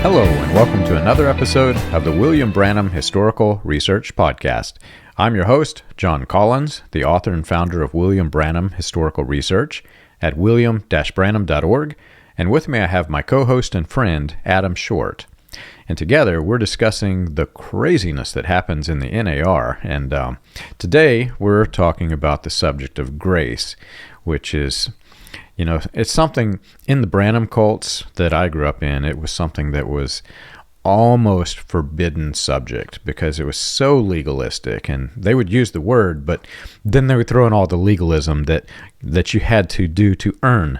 Hello, and welcome to another episode of the William Branham Historical Research Podcast. I'm your host, John Collins, the author and founder of William Branham Historical Research at william-branham.org, and with me I have my co-host and friend, Adam Short. And together we're discussing the craziness that happens in the NAR, and today we're talking about the subject of grace, which is, it's something in the Branham cults that I grew up in. It was something that was almost forbidden subject because it was so legalistic, and they would use the word, but then they would throw in all the legalism that you had to do to earn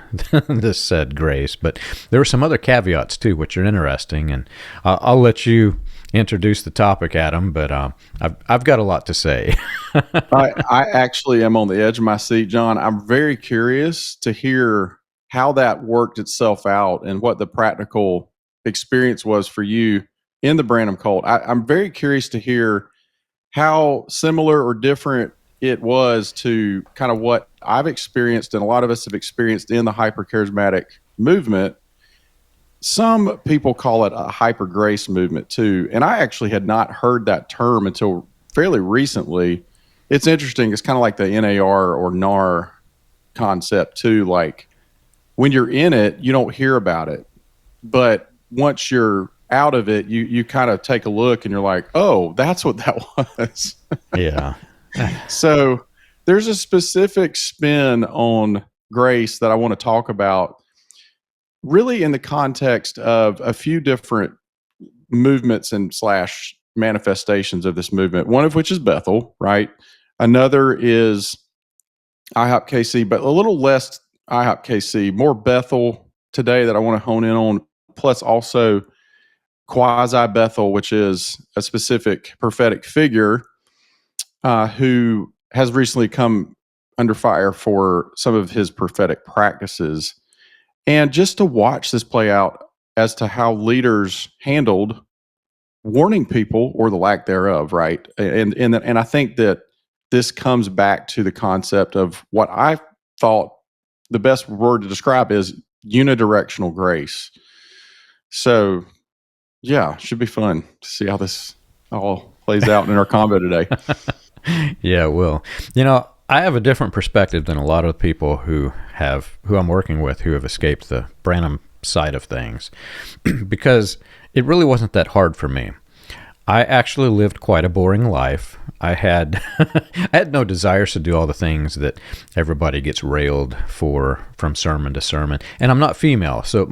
this said grace. But there were some other caveats too, which are interesting, and I'll let you introduce the topic, Adam, but I've got a lot to say. I actually am on the edge of my seat, John. I'm very curious to hear how that worked itself out and what the practical experience was for you in the Branham cult. I'm very curious to hear how similar or different it was to kind of what I've experienced and a lot of us have experienced in the hyper-charismatic movement. Some people call it a hyper-grace movement too, and I actually had not heard that term until fairly recently. It's interesting. It's kind of like the NAR or NAR concept too. Like when you're in it, you don't hear about it, but once you're out of it, you kind of take a look and you're like, oh, that's what that was. Yeah. So there's a specific spin on grace that I want to talk about, really in the context of a few different movements and slash manifestations of this movement, one of which is Bethel, right? Another is IHOP KC, but a little less IHOP KC, more Bethel today that I want to hone in on, plus also quasi-Bethel, which is a specific prophetic figure who has recently come under fire for some of his prophetic practices. And just to watch this play out as to how leaders handled warning people or the lack thereof, right? And I think that this comes back to the concept of what I thought the best word to describe is unidirectional grace. So, yeah, should be fun to see how this all plays out in our combo today. Yeah, it will. I have a different perspective than a lot of people who I'm working with who have escaped the Branham side of things because it really wasn't that hard for me. I actually lived quite a boring life. I had no desires to do all the things that everybody gets railed for from sermon to sermon. And I'm not female, so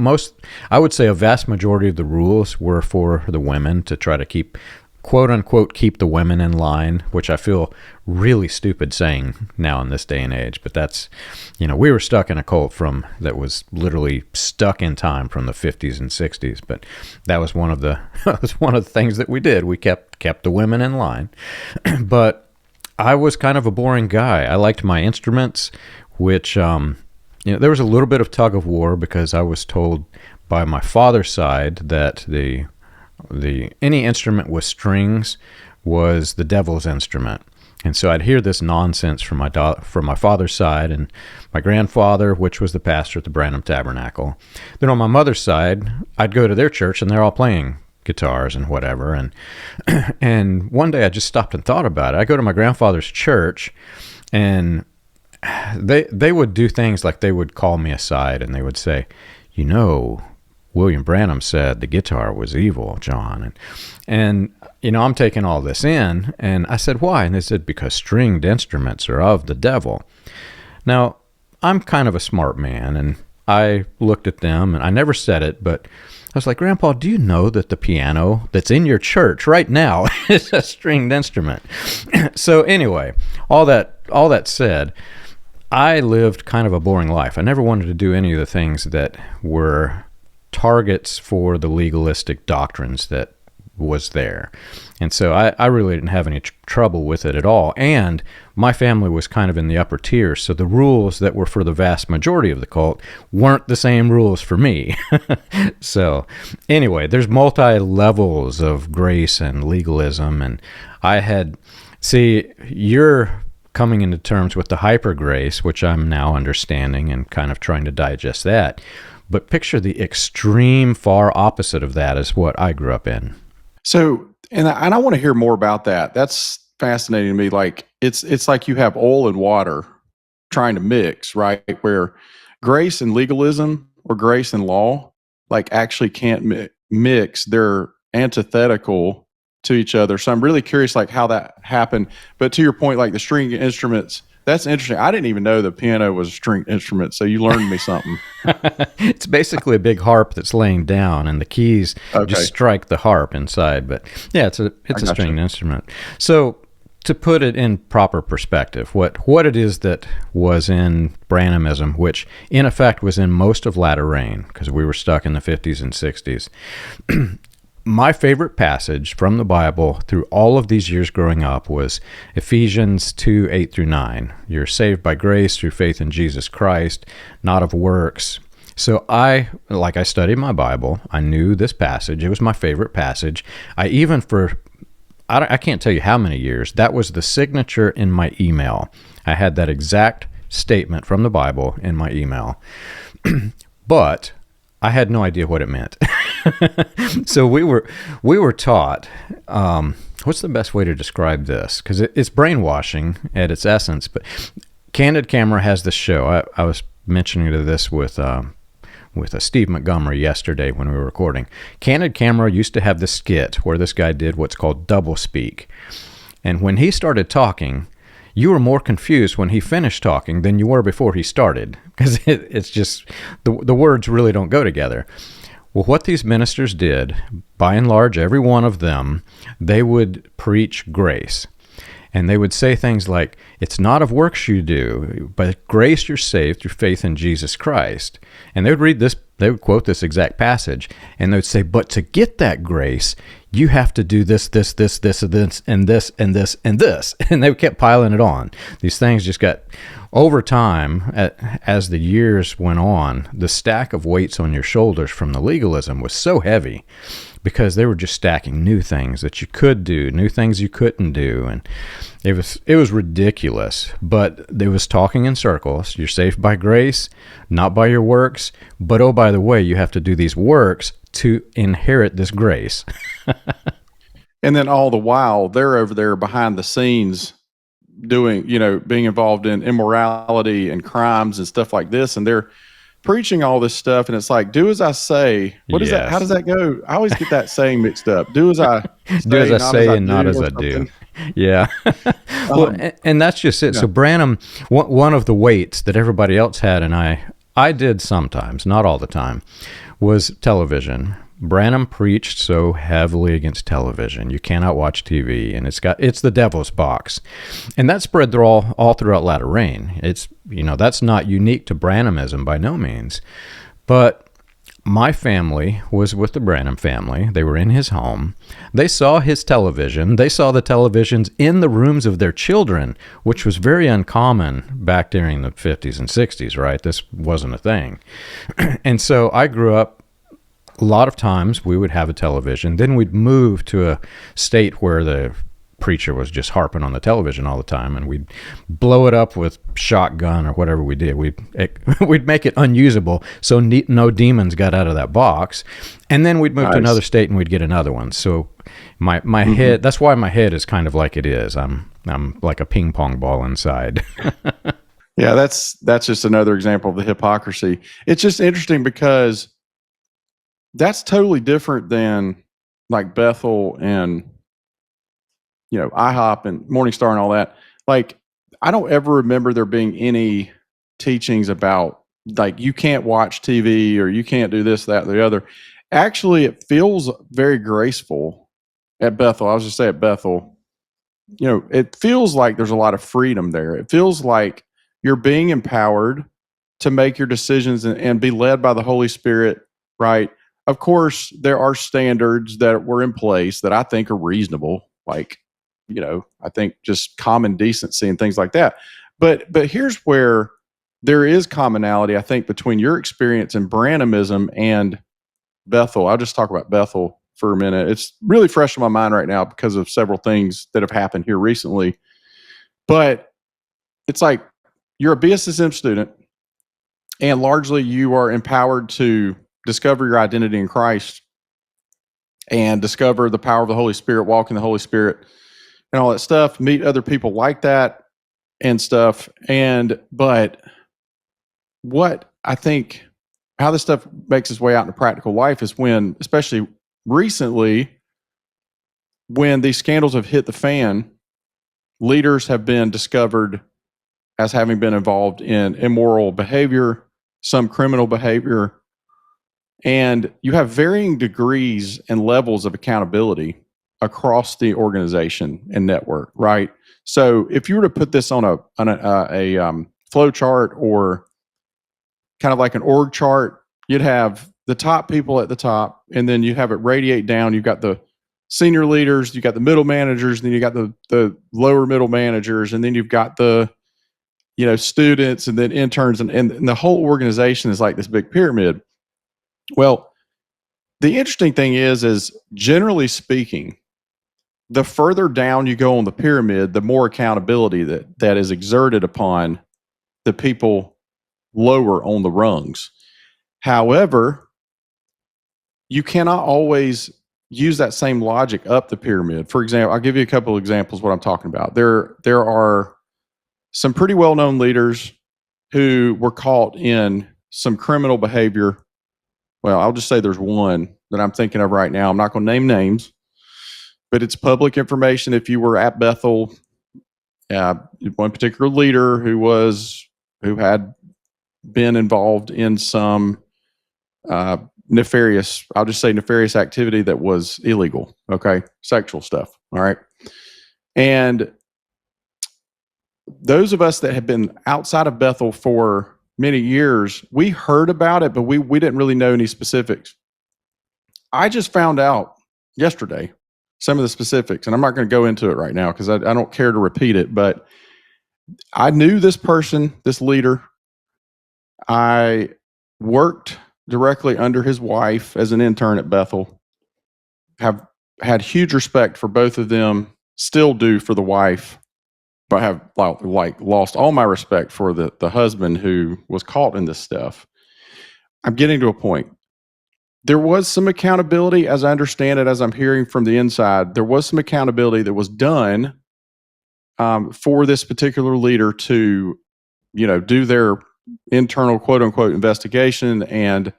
I would say a vast majority of the rules were for the women to try to keep, quote unquote, keep the women in line, which I feel really stupid saying now in this day and age. But that's, we were stuck in a cult that was literally stuck in time from the 50s and 60s. But that was one of the things that we did. We kept the women in line. But I was kind of a boring guy. I liked my instruments, which there was a little bit of tug of war because I was told by my father's side that any instrument with strings was the devil's instrument. And so I'd hear this nonsense from my father's side and my grandfather, which was the pastor at the Branham Tabernacle. Then on my mother's side, I'd go to their church and they're all playing guitars and whatever. And one day I just stopped and thought about it. I go to my grandfather's church and they would do things like they would call me aside and they would say, William Branham said the guitar was evil, John. And I'm taking all this in, and I said, why? And they said, because stringed instruments are of the devil. Now, I'm kind of a smart man, and I looked at them, and I never said it, but I was like, Grandpa, do you know that the piano that's in your church right now is a stringed instrument? So anyway, all that said, I lived kind of a boring life. I never wanted to do any of the things that were targets for the legalistic doctrines that was there. And so I really didn't have any trouble with it at all. And my family was kind of in the upper tier, so the rules that were for the vast majority of the cult weren't the same rules for me. So anyway, there's multi-levels of grace and legalism, and you're coming into terms with the hyper-grace, which I'm now understanding and kind of trying to digest that. But picture the extreme far opposite of that is what I grew up in. So, and I want to hear more about that. That's fascinating to me. Like it's like you have oil and water trying to mix, right? Where grace and legalism or grace and law like actually can't mix. They're antithetical to each other. So I'm really curious like how that happened. But to your point, like the string instruments, that's interesting. I didn't even know the piano was a string instrument. So you learned me something. It's basically a big harp that's laying down, and the keys just strike the harp inside. But yeah, it's a stringed instrument. So to put it in proper perspective, what it is that was in Branhamism, which in effect was in most of latter rain, because we were stuck in the 50s and 60s. My favorite passage from the Bible through all of these years growing up was Ephesians 2, 8 through 9. You're saved by grace through faith in Jesus Christ, not of works. So I studied my Bible. I knew this passage. It was my favorite passage. I can't tell you how many years, that was the signature in my email. I had that exact statement from the Bible in my email. But I had no idea what it meant. So we were taught, what's the best way to describe this? Because it's brainwashing at its essence. But Candid Camera has this show. I was mentioning this with Steve Montgomery yesterday when we were recording. Candid Camera used to have this skit where this guy did what's called double speak. And when he started talking, you were more confused when he finished talking than you were before he started, because it's just the words really don't go together. Well, what these ministers did, by and large, every one of them, they would preach grace. And they would say things like, it's not of works you do, but grace you're saved through faith in Jesus Christ. And they would read this, they would quote this exact passage, and they would say, but to get that grace, you have to do this, this, this, this, and this, and this, and this, and this. And they kept piling it on. These things just got, over time, as the years went on, the stack of weights on your shoulders from the legalism was so heavy, because they were just stacking new things that you could do, new things you couldn't do, and it was ridiculous. But they was talking in circles. You're saved by grace, not by your works. But oh, by the way, you have to do these works to inherit this grace. And then all the while, they're over there behind the scenes doing, being involved in immorality and crimes and stuff like this, and they're preaching all this stuff, and it's like, do as I say. What is that? How does that go? I always get that saying mixed up. Do as I say, do as I say, and not as I do. Yeah. Well, and that's just it. Yeah. So Branham, one of the weights that everybody else had, and I did sometimes, not all the time, was television. Branham preached so heavily against television. You cannot watch TV, and it's the devil's box. And that spread through all throughout latter rain. It's, that's not unique to Branhamism by no means. But my family was with the Branham family. They were in his home. They saw his television. They saw the televisions in the rooms of their children, which was very uncommon back during the 50s and 60s, right? This wasn't a thing. And so I grew up, a lot of times we would have a television. Then we'd move to a state where the preacher was just harping on the television all the time, and we'd blow it up with shotgun or whatever we did. We'd make it unusable so no demons got out of that box. And then we'd move to another state and we'd get another one. So my head, that's why my head is kind of like it is. I'm like a ping pong ball inside. Yeah, that's just another example of the hypocrisy. It's just interesting because that's totally different than like Bethel and IHOP and Morningstar and all that. Like, I don't ever remember there being any teachings about like you can't watch TV or you can't do this, that, or the other. Actually, it feels very graceful at Bethel. I was just say at Bethel, it feels like there's a lot of freedom there. It feels like you're being empowered to make your decisions and be led by the Holy Spirit, right? Of course, there are standards that were in place that I think are reasonable, like, I think just common decency and things like that. But here's where there is commonality, I think, between your experience in Branhamism and Bethel. I'll just talk about Bethel for a minute. It's really fresh in my mind right now because of several things that have happened here recently. But it's like you're a BSSM student. and largely you are empowered to discover your identity in Christ and discover the power of the Holy Spirit, walk in the Holy Spirit, and all that stuff, meet other people like that and stuff. But what I think, how this stuff makes its way out into practical life is when, especially recently, when these scandals have hit the fan, leaders have been discovered as having been involved in immoral behavior, some criminal behavior, and you have varying degrees and levels of accountability across the organization and network, right? So if you were to put this on a flow chart or kind of like an org chart, you'd have the top people at the top, and then you have it radiate down. You've got the senior leaders, you got the middle managers, and then you got the lower middle managers, and then you've got the students, and then interns, and the whole organization is like this big pyramid. Well, the interesting thing is generally speaking, the further down you go on the pyramid, the more accountability that is exerted upon the people lower on the rungs. However, you cannot always use that same logic up the pyramid. For example, I'll give you a couple of examples of what I'm talking about. There are some pretty well-known leaders who were caught in some criminal behavior. Well, I'll just say there's one that I'm thinking of right now. I'm not going to name names, but it's public information. If you were at Bethel, one particular leader who had been involved in some nefarious activity that was illegal. Okay, sexual stuff. All right, and those of us that have been outside of Bethel for many years, we heard about it, but we didn't really know any specifics. I just found out yesterday some of the specifics, and I'm not going to go into it right now because I don't care to repeat it, but I knew this person, this leader. I worked directly under his wife as an intern at Bethel. Have had huge respect for both of them, still do for the wife, but have lost all my respect for the husband who was caught in this stuff. I'm getting to a point. There was some accountability, as I understand it, as I'm hearing from the inside. There was some accountability that was done for this particular leader to, do their internal quote unquote investigation and,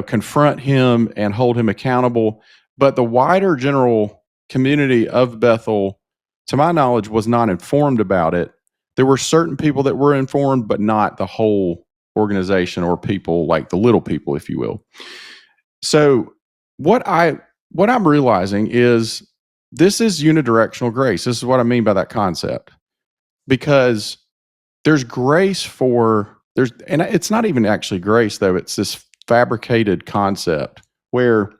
confront him and hold him accountable. But the wider general community of Bethel, to my knowledge, was not informed about it. There were certain people that were informed, but not the whole organization or people, like the little people, if you will. So what I'm realizing is this is unidirectional grace. This is what I mean by that concept. Because there's grace and it's not even actually grace, though. It's this fabricated concept where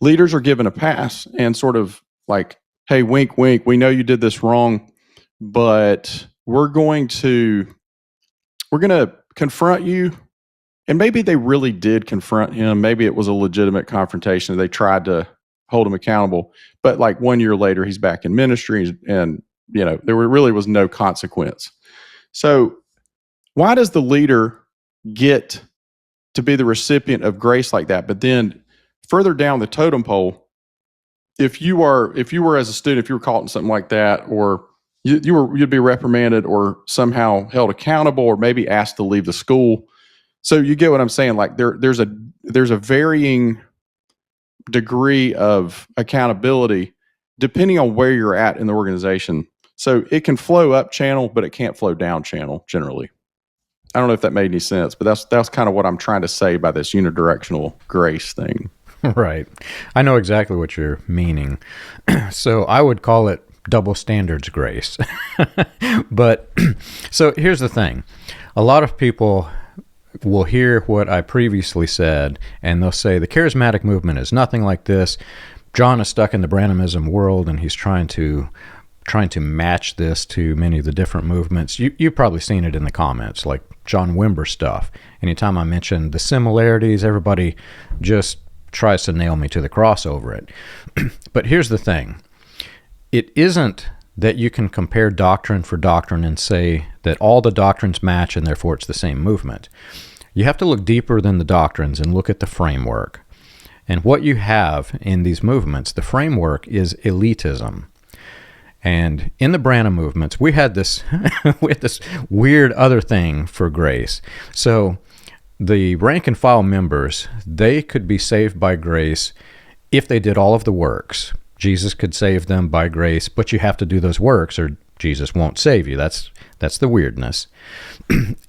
leaders are given a pass and sort of like, hey, wink, wink, we know you did this wrong, but we're going to confront you. And maybe they really did confront him. Maybe it was a legitimate confrontation. They tried to hold him accountable. But like 1 year later, he's back in ministry and, there really was no consequence. So why does the leader get to be the recipient of grace like that? But then further down the totem pole, if you were as a student, if you were caught in something like that, or you'd be reprimanded or somehow held accountable or maybe asked to leave the school. So you get what I'm saying? Like there's a varying degree of accountability depending on where you're at in the organization. So it can flow up channel, but it can't flow down channel generally. I don't know if that made any sense, but that's kind of what I'm trying to say by this unidirectional grace thing. Right. I know exactly what you're meaning. So I would call it double standards grace. But so here's the thing. A lot of people will hear what I previously said, and they'll say the charismatic movement is nothing like this. John is stuck in the Branhamism world, and he's trying to match this to many of the different movements. You've probably seen it in the comments, like John Wimber stuff. Anytime I mention the similarities, everybody just tries to nail me to the cross over it. But here's the thing. It isn't that you can compare doctrine for doctrine and say that all the doctrines match and therefore it's the same movement. You have to look deeper than the doctrines and look at the framework. And what you have in these movements, the framework is elitism. And in the Branham movements, we had this weird other thing for grace. So the rank and file members, they could be saved by grace if they did all of the works. Jesus could save them by grace, but you have to do those works or Jesus won't save you. That's the weirdness.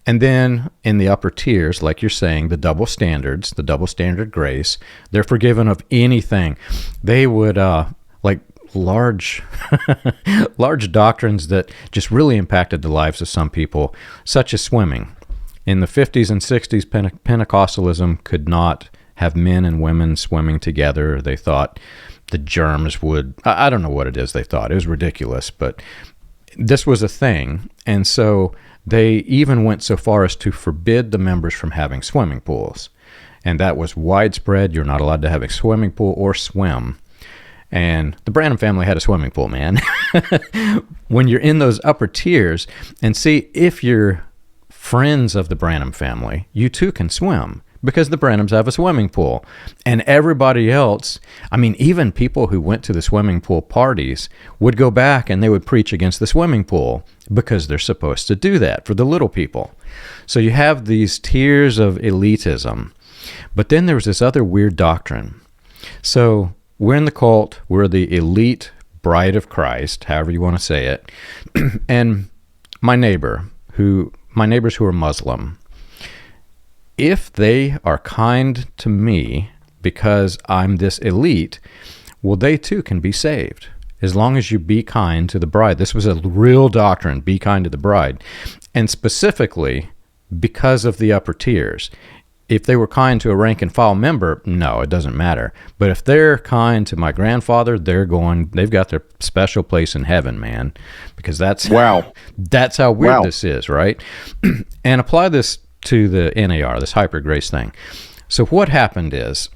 And then in the upper tiers, like you're saying, the double standards, the double standard grace, they're forgiven of anything. They would, like large doctrines that just really impacted the lives of some people, such as swimming. In the 50s and 60s, Pentecostalism could not have men and women swimming together. They thought the germs would, I don't know what it is they thought. It was ridiculous, but this was a thing. And so they even went so far as to forbid the members from having swimming pools. And that was widespread. You're not allowed to have a swimming pool or swim. And the Branham family had a swimming pool, man. When you're in those upper tiers, and see, if you're friends of the Branham family, you too can swim because the Branhams have a swimming pool. And everybody else, I mean, even people who went to the swimming pool parties would go back and they would preach against the swimming pool because they're supposed to do that for the little people. So you have these tiers of elitism. But then there was this other weird doctrine. So we're in the cult, we're the elite bride of Christ, however you want to say it. And my neighbors who are Muslim, if they are kind to me because I'm this elite, well, they too can be saved as long as you be kind to the bride. This was a real doctrine, be kind to the bride. And specifically because of the upper tiers. If they were kind to a rank and file member, no, it doesn't matter. But if they're kind to my grandfather, they've got their special place in heaven, man. Because that's that's how weird this is, right? And apply this to the NAR, this hyper grace thing. So what happened is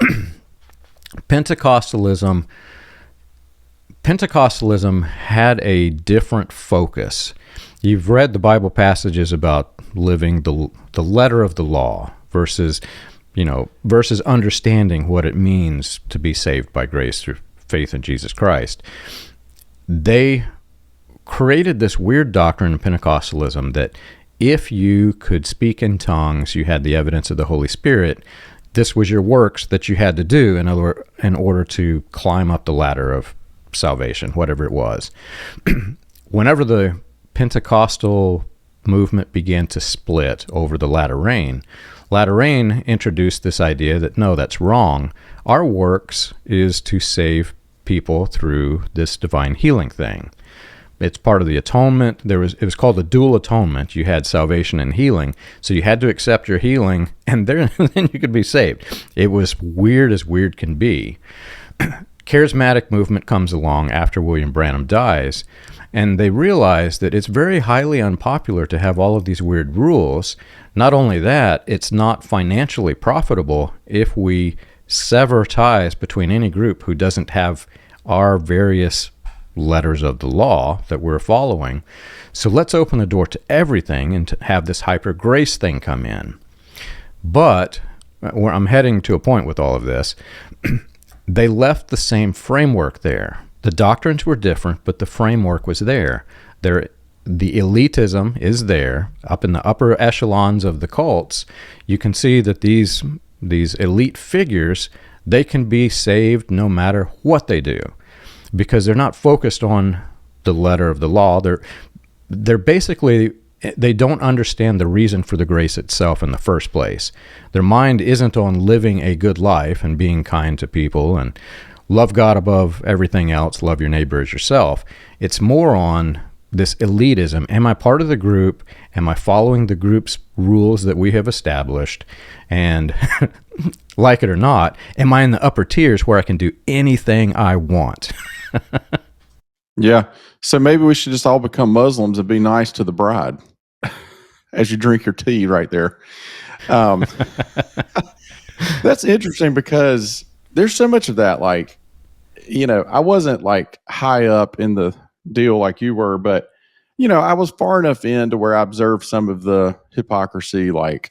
Pentecostalism had a different focus. You've read the Bible passages about living the letter of the law versus understanding what it means to be saved by grace through faith in Jesus Christ. They created this weird doctrine in Pentecostalism that if you could speak in tongues, you had the evidence of the Holy Spirit. This was your works that you had to do in order to climb up the ladder of salvation, whatever it was. Whenever the Pentecostal movement began to split over the latter rain introduced this idea that, no, that's wrong. Our works is to save people through this divine healing thing. It's part of the atonement. It was called the dual atonement. You had salvation and healing. So you had to accept your healing, and then you could be saved. It was weird as weird can be. Charismatic movement comes along after William Branham dies, and they realize that it's very highly unpopular to have all of these weird rules. Not only that, it's not financially profitable if we sever ties between any group who doesn't have our various letters of the law that we're following. So let's open the door to everything and to have this hyper grace thing come in. But where I'm heading to a point with all of this, they left the same framework there. The doctrines were different, but the framework was there. The elitism is there. Up in the upper echelons of the cults, you can see that these elite figures, they can be saved no matter what they do, because they're not focused on the letter of the law. They're basically, they don't understand the reason for the grace itself in the first place. Their mind isn't on living a good life and being kind to people and love God above everything else, love your neighbor as yourself. It's more on this elitism. Am I part of the group? Am I following the group's rules that we have established? And like it or not, am I in the upper tiers where I can do anything I want? Yeah. So maybe we should just all become Muslims and be nice to the bride as you drink your tea right there. That's interesting because there's so much of that. Like, I wasn't like high up in the deal like you were, but I was far enough in to where I observed some of the hypocrisy, like,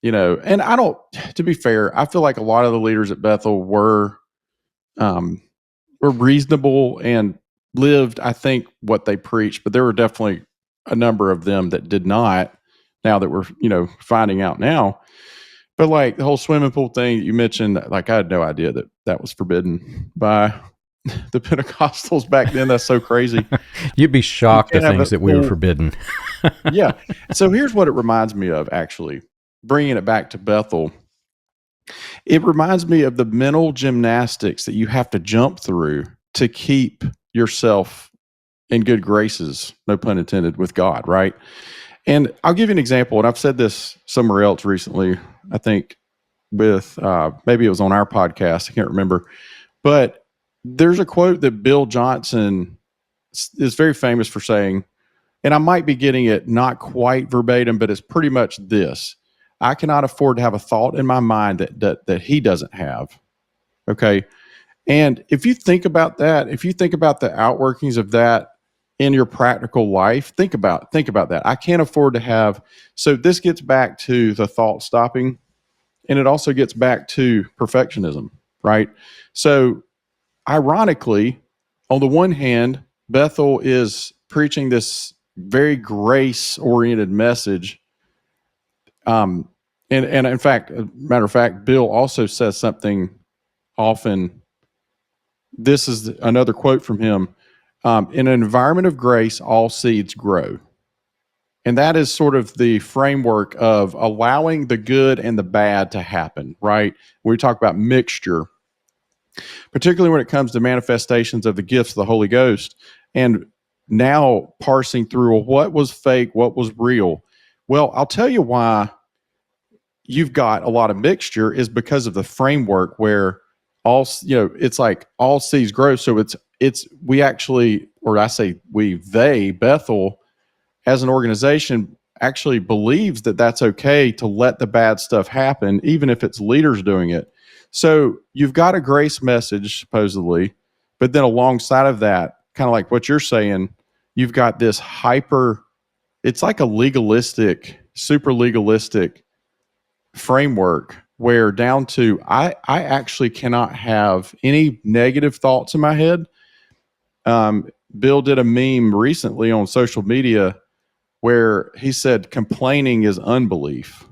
and I don't, to be fair, I feel like a lot of the leaders at Bethel um, were reasonable and lived, I think, what they preached, but there were definitely a number of them that did not, now that we're, finding out now. But like the whole swimming pool thing that you mentioned, like I had no idea that that was forbidden by the Pentecostals back then. That's so crazy. You'd be You shocked can't at have things a that we were pool. forbidden. Yeah. So here's what it reminds me of, actually, bringing it back to Bethel. It reminds me of the mental gymnastics that you have to jump through to keep yourself in good graces, no pun intended, with God, right? And I'll give you an example, and I've said this somewhere else recently, I think with maybe it was on our podcast, I can't remember, but there's a quote that Bill Johnson is very famous for saying, and I might be getting it not quite verbatim, but it's pretty much this: I cannot afford to have a thought in my mind that he doesn't have. Okay. And if you think about that, if you think about the outworkings of that in your practical life, think about that. I can't afford to have. So this gets back to the thought stopping, and it also gets back to perfectionism, right? So ironically, on the one hand, Bethel is preaching this very grace-oriented message. And in fact, matter of fact, Bill also says something often. This is another quote from him. In an environment of grace, all seeds grow. And that is sort of the framework of allowing the good and the bad to happen, right? When we talk about mixture, particularly when it comes to manifestations of the gifts of the Holy Ghost, and now parsing through what was fake, what was real. Well, I'll tell you why you've got a lot of mixture is because of the framework where it's like all seeds grow. So we actually, or I say they, Bethel, as an organization, actually believes that that's okay to let the bad stuff happen, even if it's leaders doing it. So you've got a grace message, supposedly, but then alongside of that, kind of like what you're saying, you've got this it's like a legalistic, super legalistic framework where down to I actually cannot have any negative thoughts in my head. Bill did a meme recently on social media where he said complaining is unbelief.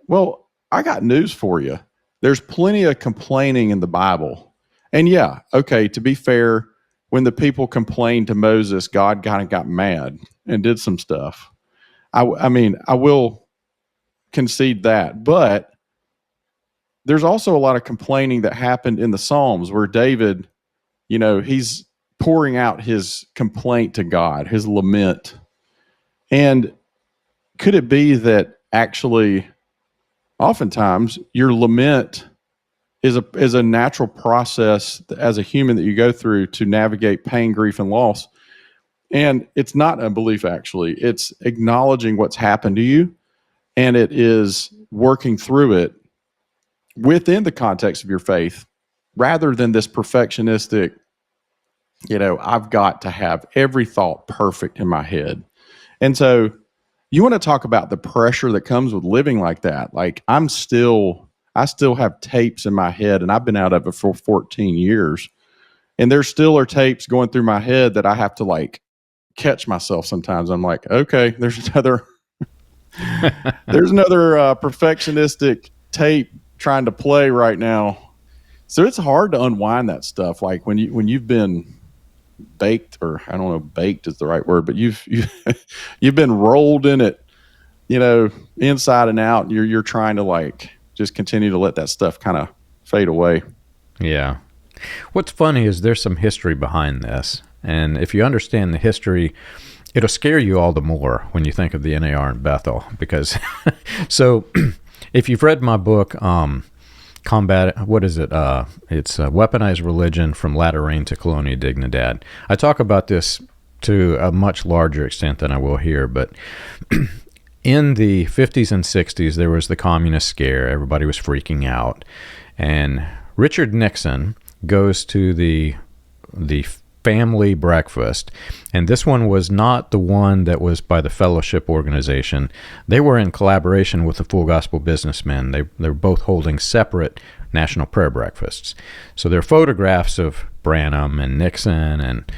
Well, I got news for you. There's plenty of complaining in the Bible. And yeah, okay, to be fair, when the people complained to Moses, God kind of got mad and did some stuff. I mean, I will concede that. But there's also a lot of complaining that happened in the Psalms where David, he's pouring out his complaint to God, his lament. And could it be that actually oftentimes your lament is a natural process as a human that you go through to navigate pain, grief, and loss? And it's not unbelief, actually. It's acknowledging what's happened to you, and it is working through it within the context of your faith rather than this perfectionistic, I've got to have every thought perfect in my head. And so you want to talk about the pressure that comes with living like that. Like I still have tapes in my head, and I've been out of it for 14 years. And there still are tapes going through my head that I have to like catch myself sometimes. I'm like, okay, there's another perfectionistic tape trying to play right now. So it's hard to unwind that stuff. Like when you've been baked, or I don't know, baked is the right word, but you've been rolled in it, inside and out. And you're trying to like just continue to let that stuff kind of fade away. Yeah. What's funny is there's some history behind this. And if you understand the history, it'll scare you all the more when you think of the NAR in Bethel. Because, so if you've read my book, what is it? It's Weaponized Religion from Latter Rain to Colonia Dignidad. I talk about this to a much larger extent than I will here, but in the 50s and 60s, there was the communist scare. Everybody was freaking out. And Richard Nixon goes to the family breakfast. And this one was not the one that was by the Fellowship Organization. They were in collaboration with the Full Gospel Businessmen. They were both holding separate national prayer breakfasts. So there are photographs of Branham and Nixon and,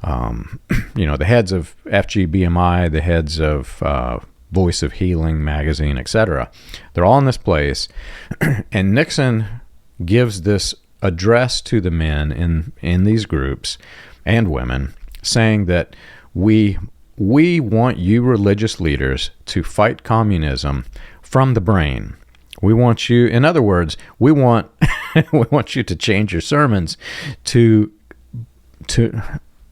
the heads of FGBMI, the heads of Voice of Healing magazine, etc. They're all in this place. And Nixon gives this address to the men in these groups and women, saying that we want you religious leaders to fight communism from the brain. We want you, in other words, we want we want you to change your sermons to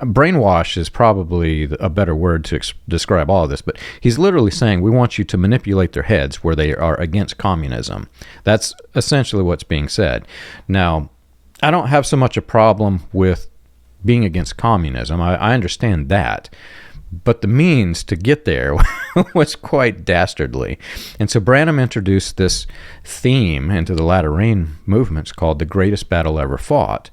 brainwash is probably a better word to describe all of this, but he's literally saying we want you to manipulate their heads where they are against communism. That's essentially what's being said. Now, I don't have so much a problem with being against communism. I understand that. But the means to get there was quite dastardly. And so Branham introduced this theme into the latter rain movements called the greatest battle ever fought.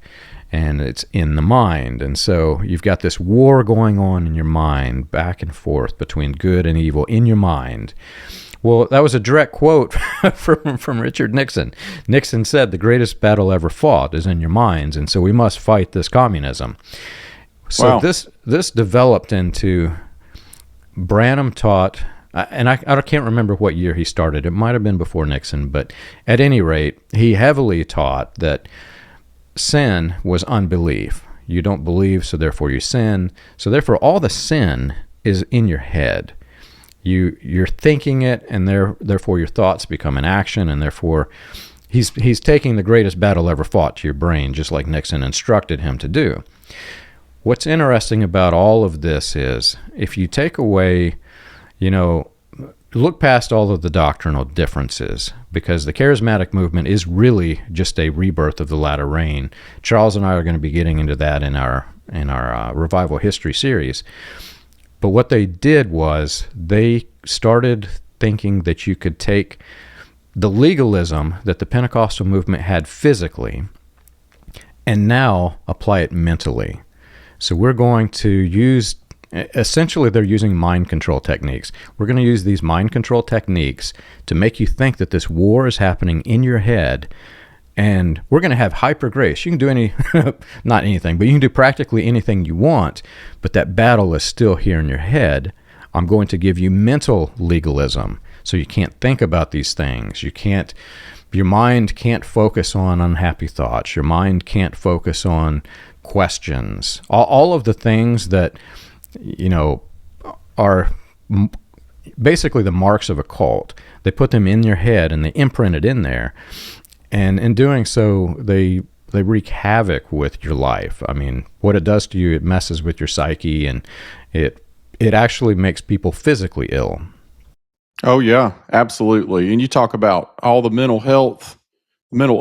And it's in the mind. And so you've got this war going on in your mind, back and forth between good and evil in your mind. Well, that was a direct quote from Richard Nixon. Nixon said the greatest battle ever fought is in your minds, and so we must fight this communism. So Wow. this developed into Branham taught, and I can't remember what year he started. It might have been before Nixon, but at any rate, he heavily taught that sin was unbelief. You don't believe, so therefore you sin. So therefore all the sin is in your head. You're thinking it, and therefore your thoughts become an action, and therefore he's taking the greatest battle ever fought to your brain, just like Nixon instructed him to do. What's interesting about all of this is if you take away, look past all of the doctrinal differences, because the charismatic movement is really just a rebirth of the latter rain. Charles and I are going to be getting into that in our revival history series. But what they did was they started thinking that you could take the legalism that the Pentecostal movement had physically and now apply it mentally. So we're going to use, essentially they're using mind control techniques. We're going to use these mind control techniques to make you think that this war is happening in your head. And we're going to have hyper grace. You can do not anything, but you can do practically anything you want, but that battle is still here in your head. I'm going to give you mental legalism, so you can't think about these things. Your mind can't focus on unhappy thoughts. Your mind can't focus on questions. All of the things that, are basically the marks of a cult. They put them in your head and they imprint it in there. And in doing so, they wreak havoc with your life. I mean, what it does to you, it messes with your psyche, and it actually makes people physically ill. Oh, yeah, absolutely. And you talk about all the mental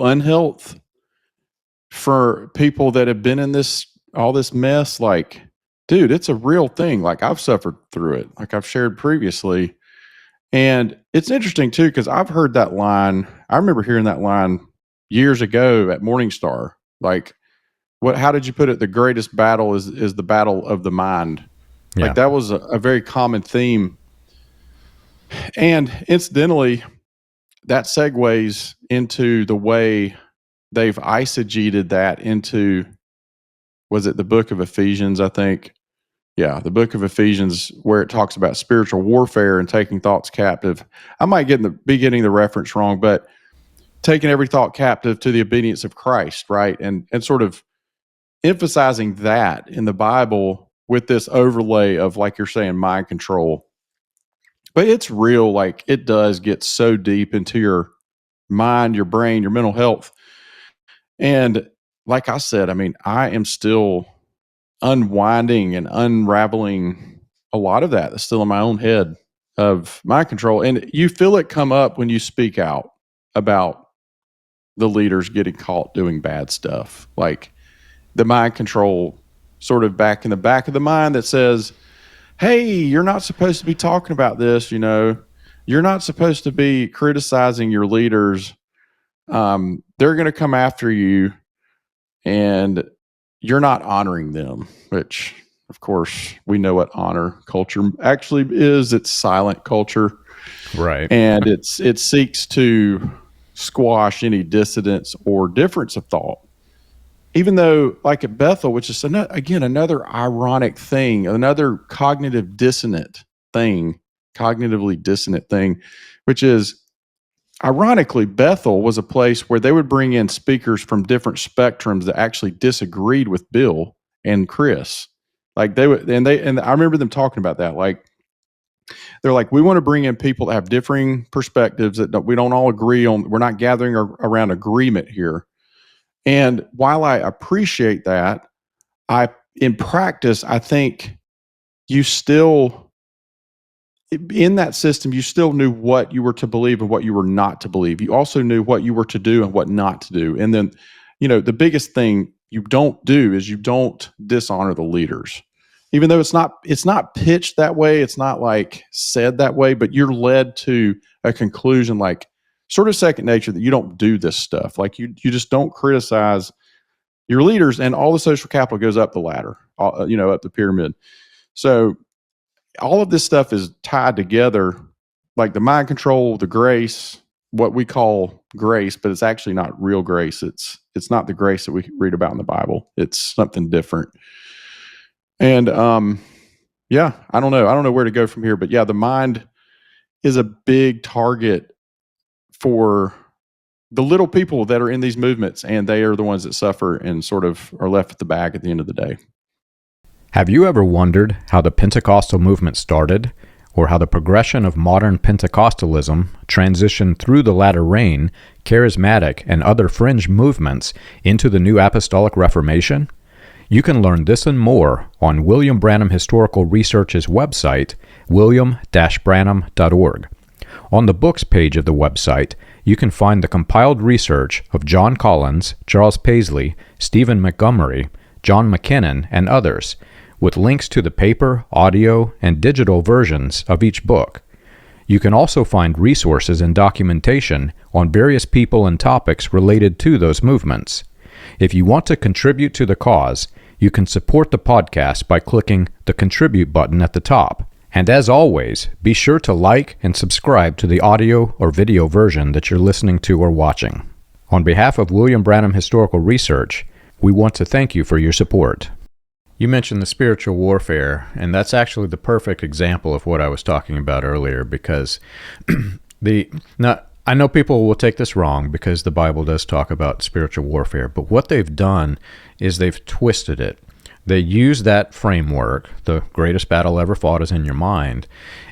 unhealth for people that have been in all this mess. Like, dude, it's a real thing. Like, I've suffered through it, like I've shared previously. And it's interesting too, because I've heard that line. I remember hearing that line years ago at Morningstar. Like, how did you put it? The greatest battle is the battle of the mind. Yeah. Like, that was a very common theme. And incidentally, that segues into the way they've eisegeted that into, was it the book of Ephesians, I think? Yeah, the book of Ephesians, where it talks about spiritual warfare and taking thoughts captive. I might be getting the reference wrong, but taking every thought captive to the obedience of Christ, right? And sort of emphasizing that in the Bible with this overlay of, like you're saying, mind control. But it's real, like it does get so deep into your mind, your brain, your mental health. And like I said, I mean, I am still unwinding and unraveling a lot of that that's still in my own head of mind control. And you feel it come up when you speak out about the leaders getting caught doing bad stuff. Like the mind control sort of back in the back of the mind that says, hey, you're not supposed to be talking about this, you're not supposed to be criticizing your leaders. They're going to come after you, and you're not honoring them, which, of course, we know what honor culture actually is. It's silent culture. Right. And it seeks to squash any dissidence or difference of thought. Even though, like at Bethel, which is, another ironic thing, another cognitively dissonant thing, which is, ironically, Bethel was a place where they would bring in speakers from different spectrums that actually disagreed with Bill and Chris. Like they would, and I remember them talking about that. Like, they're like, we want to bring in people that have differing perspectives that we don't all agree on. We're not gathering around agreement here. And while I appreciate that, in practice, I think you still, in that system, you still knew what you were to believe and what you were not to believe. You also knew what you were to do and what not to do. And then, the biggest thing you don't do is you don't dishonor the leaders. Even though it's not pitched that way, it's not like said that way, but you're led to a conclusion, like sort of second nature, that you don't do this stuff. Like you just don't criticize your leaders, and all the social capital goes up the ladder, up the pyramid. So all of this stuff is tied together, like the mind control, the grace, what we call grace, but it's actually not real grace. It's not the grace that we read about in the Bible. It's something different. And I don't know where to go from here, but the mind is a big target for the little people that are in these movements, and they are the ones that suffer and sort of are left at the back at the end of the day. Have you ever wondered how the Pentecostal movement started, or how the progression of modern Pentecostalism transitioned through the latter rain, charismatic, and other fringe movements into the New Apostolic Reformation? You can learn this and more on William Branham Historical Research's website, william-branham.org. On the books page of the website, you can find the compiled research of John Collins, Charles Paisley, Stephen Montgomery, John McKinnon, and others, with links to the paper, audio, and digital versions of each book. You can also find resources and documentation on various people and topics related to those movements. If you want to contribute to the cause, you can support the podcast by clicking the Contribute button at the top. And as always, be sure to like and subscribe to the audio or video version that you're listening to or watching. On behalf of William Branham Historical Research, we want to thank you for your support. You mentioned the spiritual warfare, and that's actually the perfect example of what I was talking about earlier, because I know people will take this wrong because the Bible does talk about spiritual warfare, but what they've done is they've twisted it. They use that framework, the greatest battle ever fought is in your mind,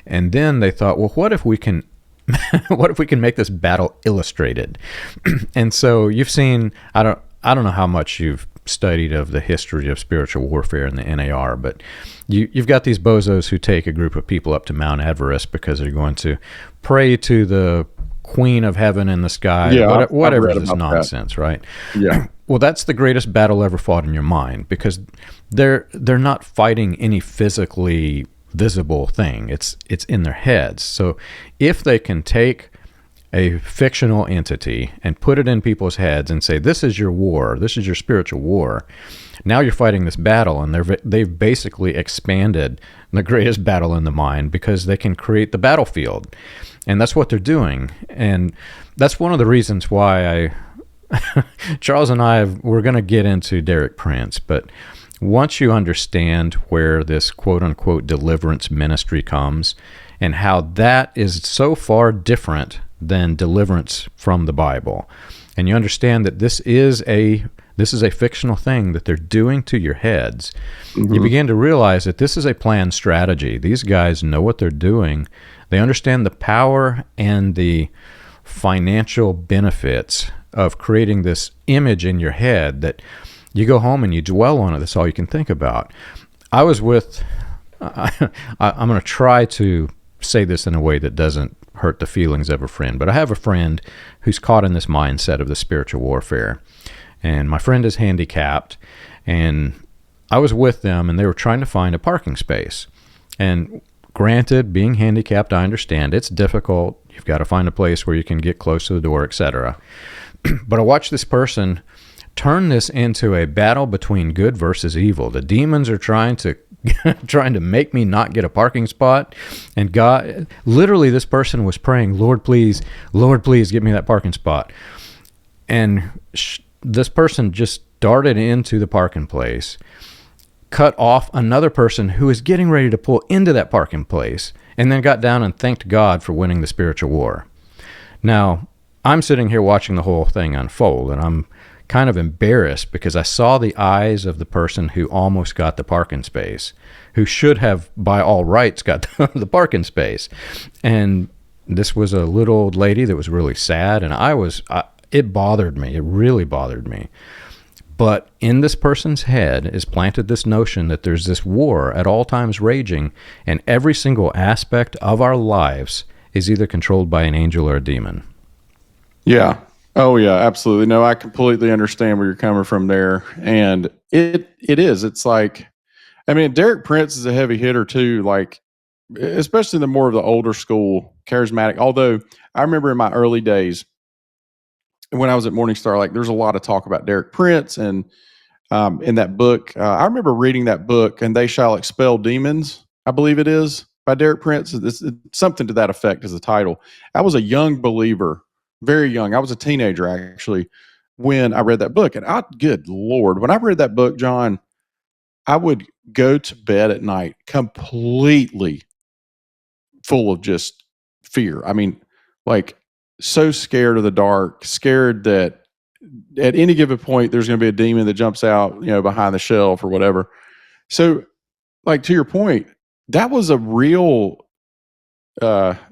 and then they thought, well, what if we can make this battle illustrated? And so you've seen, I don't know how much you've studied of the history of spiritual warfare in the NAR, but you've got these bozos who take a group of people up to Mount Everest because they're going to pray to the Queen of Heaven in the sky, whatever this nonsense, that. Right? Yeah. Well, that's the greatest battle ever fought in your mind, because they're not fighting any physically visible thing. It's in their heads. So if they can take a fictional entity and put it in people's heads and say, this is your war, this is your spiritual war, now you're fighting this battle, and they've basically expanded the greatest battle in the mind because they can create the battlefield. And that's what they're doing. And that's one of the reasons why Charles and we're going to get into Derek Prince, but once you understand where this quote-unquote deliverance ministry comes and how that is so far different than deliverance from the Bible, and you understand that this is a fictional thing that they're doing to your heads, you begin to realize that this is a planned strategy. These guys know what they're doing. They understand the power and the financial benefits of creating this image in your head that you go home and you dwell on it. That's all you can think about. I'm going to try to say this in a way that doesn't hurt the feelings of a friend, but I have a friend who's caught in this mindset of the spiritual warfare. And my friend is handicapped, and I was with them, and they were trying to find a parking space. And granted, being handicapped, I understand it's difficult. You've got to find a place where you can get close to the door, etc. But I watched this person turn this into a battle between good versus evil. The demons are trying to make me not get a parking spot, and God, literally, this person was praying, Lord, please get me that parking spot. And this person just darted into the parking place, cut off another person who was getting ready to pull into that parking place, and then got down and thanked God for winning the spiritual war. Now, I'm sitting here watching the whole thing unfold, and I'm kind of embarrassed because I saw the eyes of the person who almost got the parking space, who should have, by all rights, got the parking space. And this was a little old lady that was really sad, and it bothered me. It really bothered me. But in this person's head is planted this notion that there's this war at all times raging, and every single aspect of our lives is either controlled by an angel or a demon. Yeah. Oh yeah, absolutely. No, I completely understand where you're coming from there. And it is. It's like, I mean, Derek Prince is a heavy hitter too, like especially the more of the older school charismatic. Although I remember in my early days when I was at Morningstar, like there's a lot of talk about Derek Prince, and in that book, I remember reading that book, And They Shall Expel Demons, I believe it is, by Derek Prince. It's something to that effect as the title. I was a young believer, very young. I was a teenager actually when I read that book, and good Lord, when I read that book, John, I would go to bed at night completely full of just fear. I mean, like so scared of the dark, scared that at any given point there's going to be a demon that jumps out, behind the shelf or whatever. So, like to your point, that was a real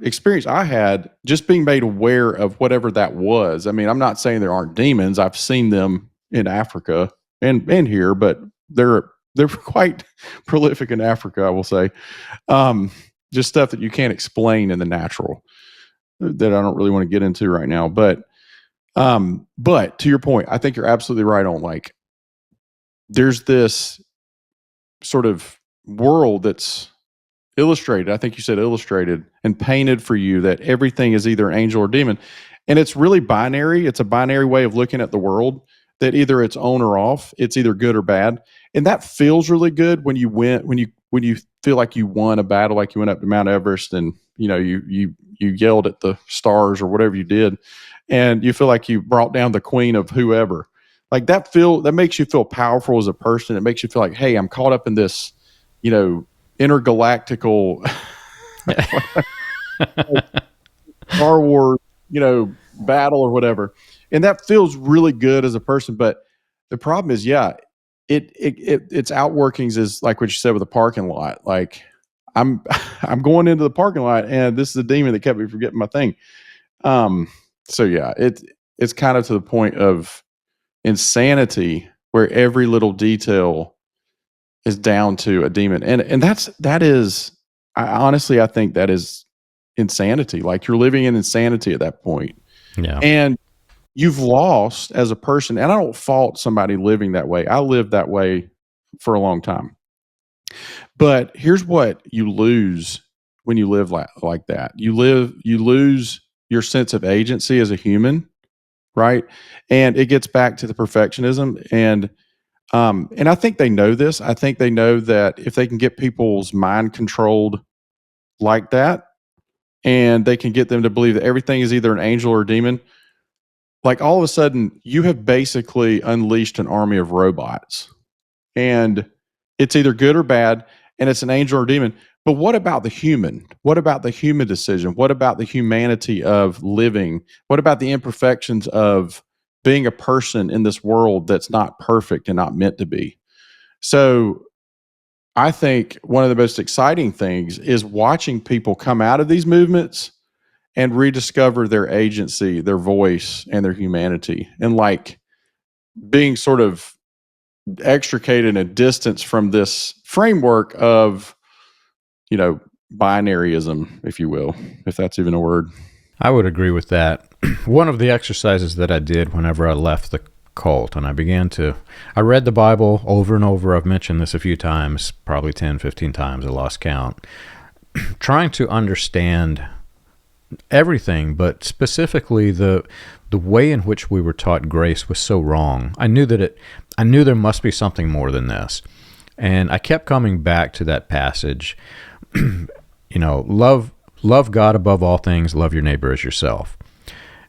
experience I had, just being made aware of whatever that was. I mean, I'm not saying there aren't demons. I've seen them in Africa and here, but they're quite prolific in Africa, I will say. Just stuff that you can't explain in the natural that I don't really want to get into right now. But to your point, I think you're absolutely right on, like, there's this sort of world that's illustrated. I think you said illustrated and painted for you, that everything is either an angel or demon. And it's really binary. It's a binary way of looking at the world, that either it's on or off. It's either good or bad. And that feels really good when you feel like you won a battle, like you went up to Mount Everest and you yelled at the stars or whatever you did, and you feel like you brought down the queen of whoever. Like that makes you feel powerful as a person. It makes you feel like, hey, I'm caught up in this, intergalactical Star Wars, battle or whatever. And that feels really good as a person. But the problem is, its outworkings is like what you said with the parking lot. Like I'm going into the parking lot, and this is a demon that kept me from getting my thing. So yeah, it's kind of to the point of insanity where every little detail is down to a demon. And that is, I think that is insanity. Like you're living in insanity at that point. Yeah. And you've lost as a person. And I don't fault somebody living that way. I lived that way for a long time. But here's what you lose when you live like that. You lose your sense of agency as a human, right? And it gets back to the perfectionism. And I think they know this. I think they know that if they can get people's mind controlled like that, and they can get them to believe that everything is either an angel or a demon, like all of a sudden you have basically unleashed an army of robots, and it's either good or bad, and it's an angel or a demon. But what about the human? What about the human decision? What about the humanity of living? What about the imperfections of being a person in this world that's not perfect and not meant to be? So I think one of the most exciting things is watching people come out of these movements and rediscover their agency, their voice, and their humanity, and like being sort of extricated and distanced from this framework of, binaryism, if you will, if that's even a word. I would agree with that. One of the exercises that I did whenever I left the cult, and I read the Bible over and over. I've mentioned this a few times, probably 10, 15 times, I lost count, trying to understand everything, but specifically the way in which we were taught grace was so wrong. I knew there must be something more than this. And I kept coming back to that passage, love God above all things, love your neighbor as yourself.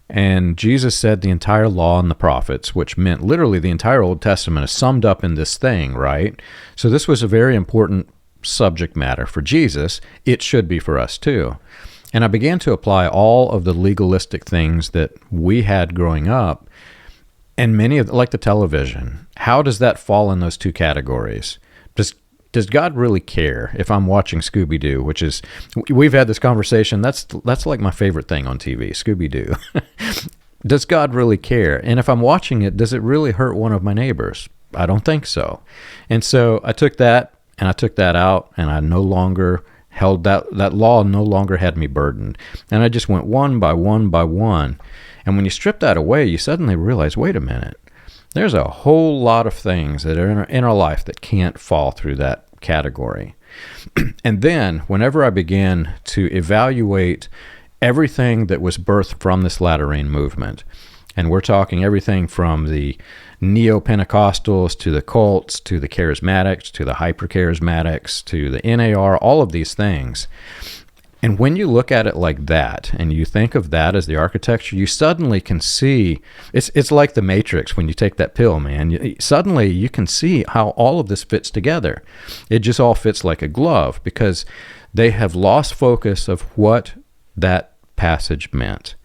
And Jesus said the entire law and the prophets, which meant literally the entire Old Testament is summed up in this thing, right? So this was a very important subject matter for Jesus. It should be for us too. And I began to apply all of the legalistic things that we had growing up, and many of, like the television. How does that fall in those two categories? Does God really care if I'm watching Scooby-Doo, which is, we've had this conversation, that's like my favorite thing on TV, Scooby-Doo. Does God really care? And if I'm watching it, does it really hurt one of my neighbors? I don't think so. And so I took that and I took that out, and I no longer held that law no longer had me burdened. And I just went one by one by one. And when you strip that away, you suddenly realize, wait a minute, there's a whole lot of things that are in our life that can't fall through that category. And then whenever I began to evaluate everything that was birthed from this latter rain movement, and we're talking everything from the neo-Pentecostals to the cults to the charismatics to the hyper-charismatics to the NAR, all of these things. And when you look at it like that, and you think of that as the architecture, you suddenly can see, it's like the Matrix when you take that pill, man. Suddenly you can see how all of this fits together. It just all fits like a glove, because they have lost focus of what that passage meant.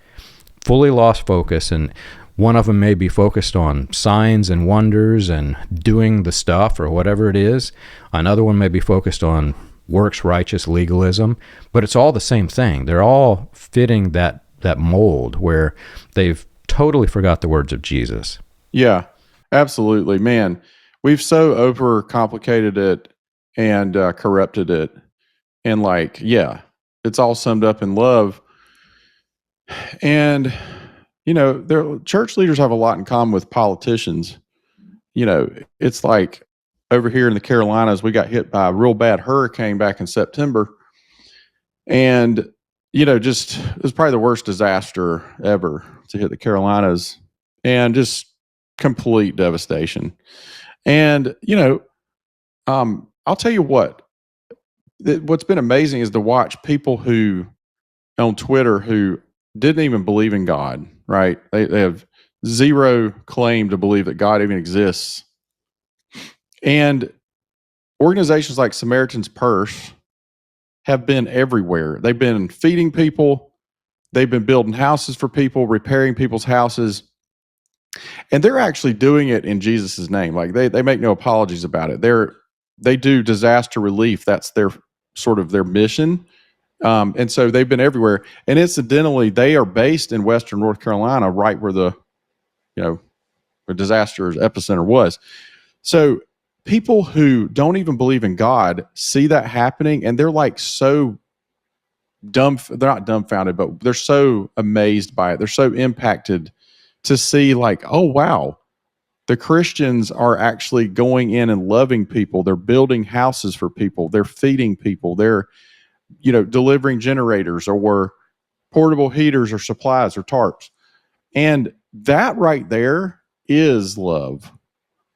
Fully lost focus, and one of them may be focused on signs and wonders and doing the stuff or whatever it is. Another one may be focused on works righteous legalism, but it's all the same thing. They're all fitting that mold where they've totally forgot the words of Jesus. Yeah, absolutely, man. We've so overcomplicated it and corrupted it, and it's all summed up in love. And church leaders have a lot in common with politicians. It's like over here in the Carolinas, we got hit by a real bad hurricane back in September. And, it was probably the worst disaster ever to hit the Carolinas, and just complete devastation. And, I'll tell you what's been amazing is to watch people who on Twitter who didn't even believe in God, right? They have zero claim to believe that God even exists. And organizations like Samaritan's Purse have been everywhere. They've been feeding people. They've been building houses for people, repairing people's houses. And they're actually doing it in Jesus' name. Like they make no apologies about it. They do disaster relief. That's their sort of their mission. And so they've been everywhere. And incidentally, they are based in Western North Carolina, right where the disaster's epicenter was. So people who don't even believe in God see that happening, and they're like so they're not dumbfounded, but they're so amazed by it. They're so impacted to see like, oh, wow, the Christians are actually going in and loving people. They're building houses for people. They're feeding people. They're, delivering generators or portable heaters or supplies or tarps. And that right there is love.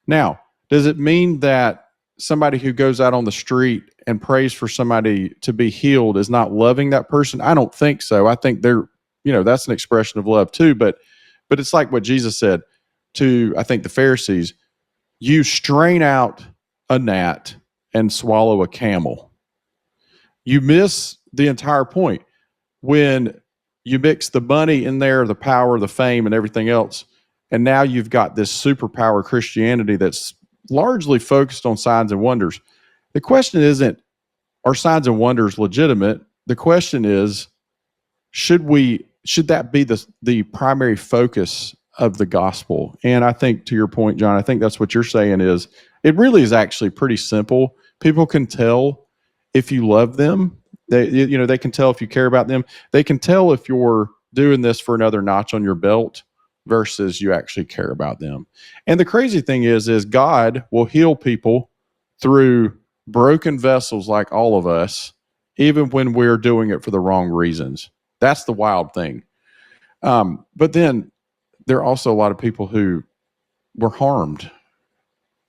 Now, does it mean that somebody who goes out on the street and prays for somebody to be healed is not loving that person? I don't think so. I think that's an expression of love too. But it's like what Jesus said to, I think, the Pharisees: you strain out a gnat and swallow a camel. You miss the entire point when you mix the money in there, the power, the fame, and everything else. And now you've got this superpower Christianity that's largely focused on signs and wonders. The question isn't, are signs and wonders legitimate? The question is, should that be the primary focus of the gospel? And I think, to your point, John, I think that's what you're saying is, it really is actually pretty simple. People can tell if you love them. They can tell if you care about them. They can tell if you're doing this for another notch on your belt versus you actually care about them. And the crazy thing is God will heal people through broken vessels like all of us, even when we're doing it for the wrong reasons. That's the wild thing. But then there are also a lot of people who were harmed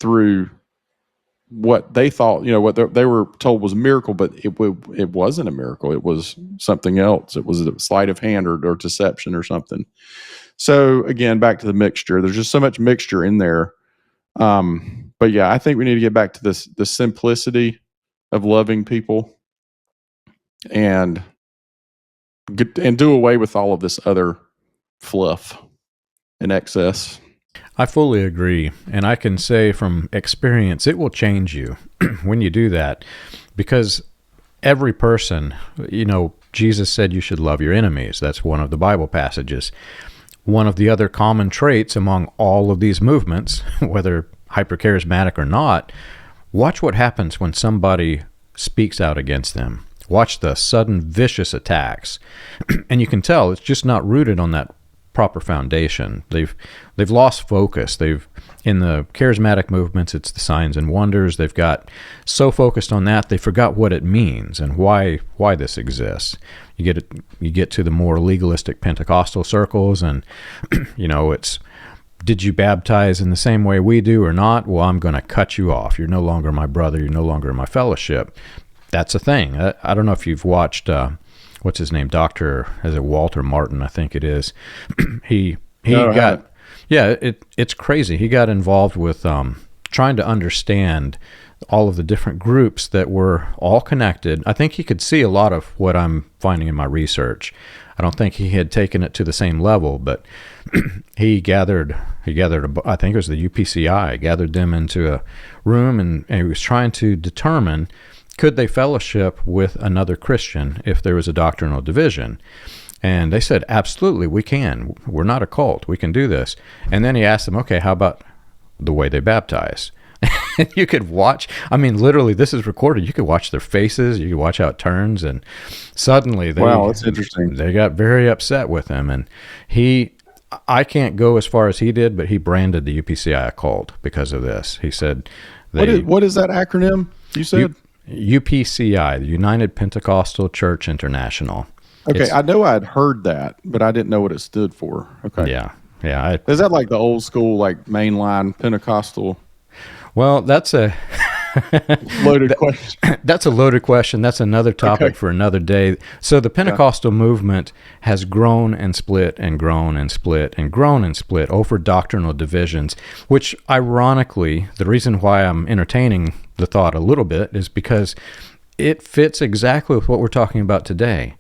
through what they thought, what they were told was a miracle, but it wasn't a miracle. It was something else. It was a sleight of hand or deception or something. So again, back to the mixture. There's just so much mixture in there. But yeah, I think we need to get back to the simplicity of loving people and do away with all of this other fluff and excess. I fully agree. And I can say from experience, it will change you when you do that, because every person, Jesus said you should love your enemies. That's one of the Bible passages. One of the other common traits among all of these movements, whether hyper-charismatic or not, watch what happens when somebody speaks out against them. Watch the sudden vicious attacks. And you can tell it's just not rooted on that proper foundation. They've lost focus. In the charismatic movements, it's the signs and wonders. They've got so focused on that they forgot what it means and why this exists. You get to the more legalistic Pentecostal circles, and it's, did you baptize in the same way we do or not? Well, I'm going to cut you off. You're no longer my brother. You're no longer in my fellowship. That's a thing. I don't know if you've watched what's his name, Walter Martin, I think it is. It's crazy. He got involved with trying to understand all of the different groups that were all connected. I think he could see a lot of what I'm finding in my research. I don't think he had taken it to the same level, but he gathered, I think it was the UPCI, gathered them into a room, and he was trying to determine, could they fellowship with another Christian if there was a doctrinal division? And they said, absolutely, we can. We're not a cult. We can do this. And then he asked them, okay, how about the way they baptize? You could watch, literally, this is recorded. You could watch their faces. You could watch how it turns. And suddenly, wow, that's interesting. They got very upset with him. And I can't go as far as he did, but he branded the UPCI a cult because of this. He said, what is that acronym you said? UPCI, the United Pentecostal Church International. Okay, I know I'd heard that, but I didn't know what it stood for. Okay. Yeah. Is that like the old school, like mainline Pentecostal? Well, that's a loaded question. That's a loaded question. That's another topic for another day. So the Pentecostal movement has grown and split and grown and split and grown and split over doctrinal divisions, which ironically, the reason why I'm entertaining the thought a little bit is because it fits exactly with what we're talking about today.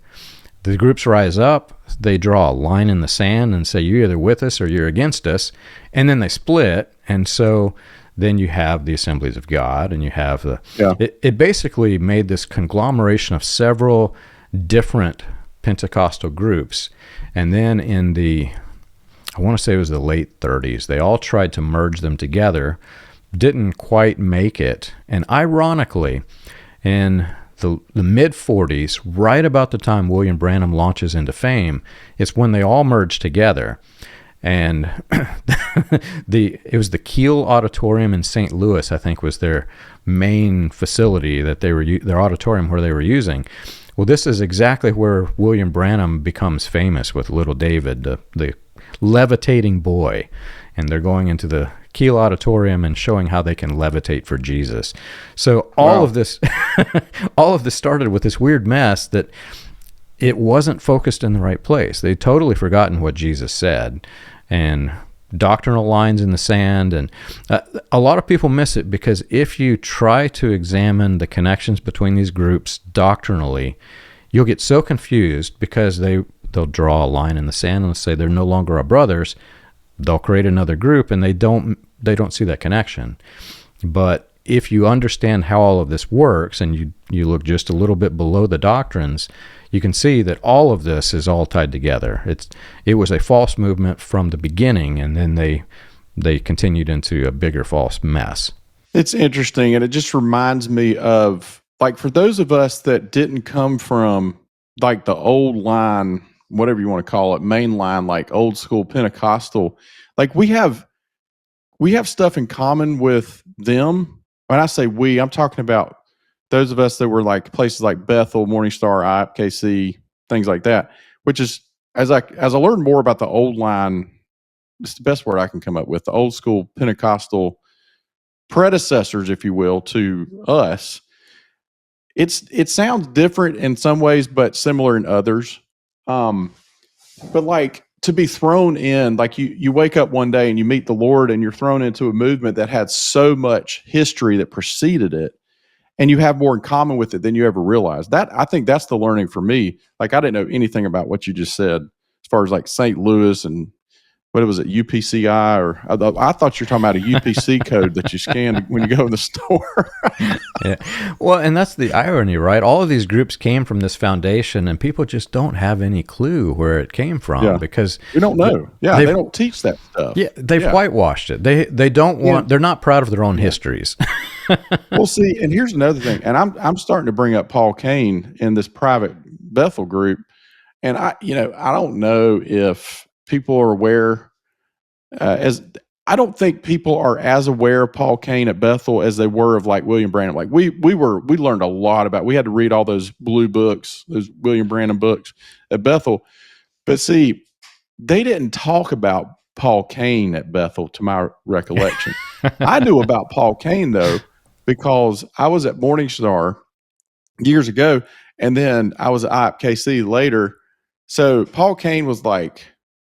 The groups rise up, they draw a line in the sand and say, you're either with us or you're against us, and then they split, and so then you have the Assemblies of God, and you have it basically made this conglomeration of several different Pentecostal groups. And then in I want to say it was the late 30s, they all tried to merge them together, didn't quite make it. And ironically, in the mid 40s, right about the time William Branham launches into fame, it's when they all merge together. And it was the Kiel Auditorium in St. Louis, I think, was their main facility that their auditorium where they were using. Well, this is exactly where William Branham becomes famous with Little David, the levitating boy. And they're going into the Kiel Auditorium and showing how they can levitate for Jesus. So all of this started with this weird mess that it wasn't focused in the right place. They'd totally forgotten what Jesus said, and doctrinal lines in the sand. And a lot of people miss it because if you try to examine the connections between these groups doctrinally, you'll get so confused because they'll draw a line in the sand and say they're no longer our brothers. They'll create another group, and they don't see that connection. But if you understand how all of this works and you look just a little bit below the doctrines, you can see that all of this is all tied together. It was a false movement from the beginning, and then they continued into a bigger false mess. It's interesting, and it just reminds me of, like, for those of us that didn't come from, like, the old line, whatever you want to call it, main line, like old school Pentecostal, like we have stuff in common with them. When I say we, I'm talking about those of us that were like places like Bethel, Morning Star, IPKC, things like that. which is as I learned more about the old line, it's the best word I can come up with, the old school Pentecostal predecessors, if you will, to us. It sounds different in some ways, but similar in others. But like to be thrown in, like you wake up one day and you meet the Lord and you're thrown into a movement that had so much history that preceded it, and you have more in common with it than you ever realized. That, I think that's the learning for me. Like I didn't know anything about what you just said as far as like St. Louis and what was it, UPCI, or I thought you were talking about a UPC code that you scan when you go in the store. Yeah. Well, and that's the irony, right? All of these groups came from this foundation, and people just don't have any clue where it came from because we don't know. They don't teach that stuff. Yeah, they've whitewashed it. They don't want. They're not proud of their own histories. Well, see, and here's another thing, and I'm starting to bring up Paul Cain in this private Bethel group, and I don't know if people are aware. I don't think people are as aware of Paul Cain at Bethel as they were of like William Branham. Like we learned a lot about. We had to read all those blue books, those William Branham books at Bethel. But see, they didn't talk about Paul Cain at Bethel, to my recollection. I knew about Paul Cain though, because I was at Morning Star years ago, and then I was at IPKC later. So Paul Cain was like,